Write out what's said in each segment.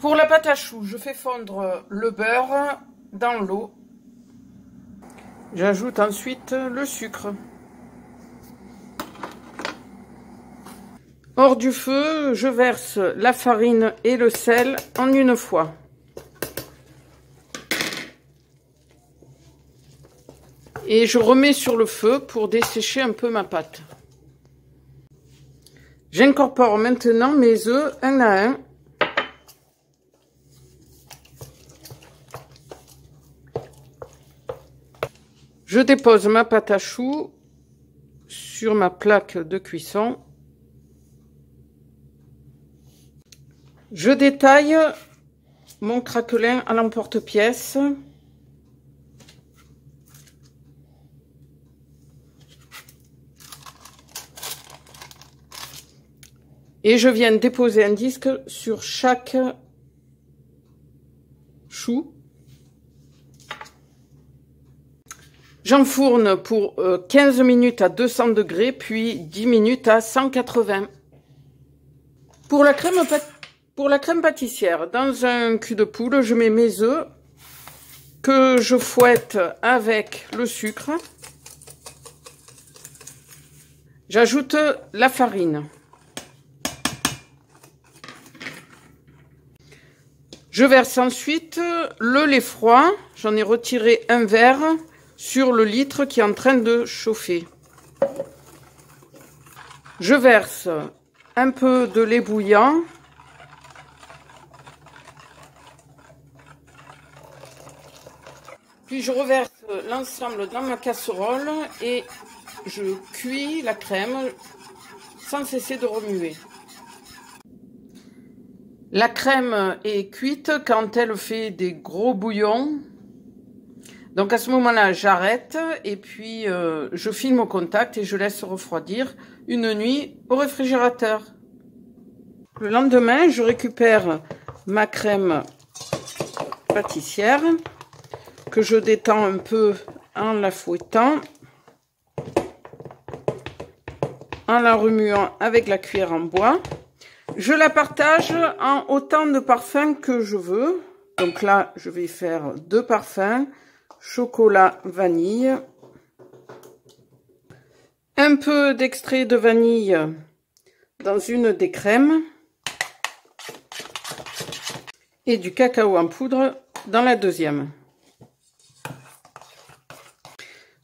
Pour la pâte à choux, je fais fondre le beurre dans l'eau. J'ajoute ensuite le sucre. Hors du feu, je verse la farine et le sel en une fois. Et je remets sur le feu pour dessécher un peu ma pâte. J'incorpore maintenant mes œufs un à un. Je dépose ma pâte à choux sur ma plaque de cuisson. Je détaille mon craquelin à l'emporte-pièce. Et je viens déposer un disque sur chaque chou. J'enfourne pour 15 minutes à 200 degrés, puis 10 minutes à 180. Pour la crème pâtissière, dans un cul de poule, je mets mes œufs que je fouette avec le sucre. J'ajoute la farine. Je verse ensuite le lait froid. J'en ai retiré un verre sur le litre qui est en train de chauffer. Je verse un peu de lait bouillant. Puis je reverse l'ensemble dans ma casserole et je cuis la crème sans cesser de remuer. La crème est cuite quand elle fait des gros bouillons. Donc à ce moment-là, j'arrête et puis je filme au contact et je laisse refroidir une nuit au réfrigérateur. Le lendemain, je récupère ma crème pâtissière que je détends un peu en la fouettant, en la remuant avec la cuillère en bois. Je la partage en autant de parfums que je veux. Donc là, je vais faire 2 parfums, chocolat, vanille. Un peu d'extrait de vanille dans une des crèmes. Et du cacao en poudre dans la deuxième.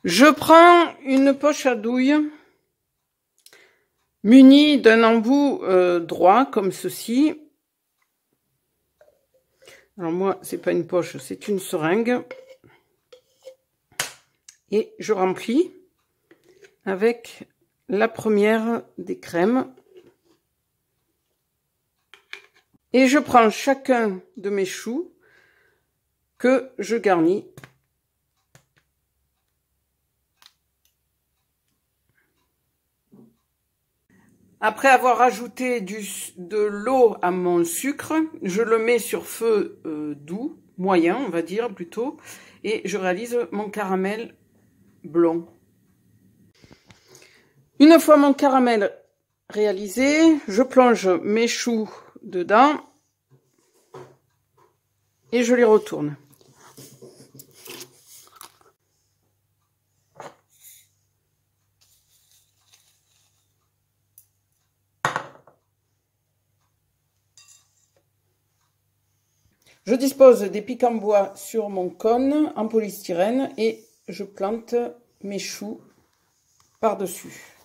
Je prends une poche à douille munie d'un embout droit comme ceci. Alors moi, c'est pas une poche, c'est une seringue. Et je remplis avec la première des crèmes. Et je prends chacun de mes choux que je garnis. Après avoir ajouté de l'eau à mon sucre, je le mets sur feu doux, moyen on va dire plutôt, et je réalise mon caramel blond. Une fois mon caramel réalisé, je plonge mes choux dedans et je les retourne. Je dispose des pics en bois sur mon cône en polystyrène et je plante mes choux par-dessus.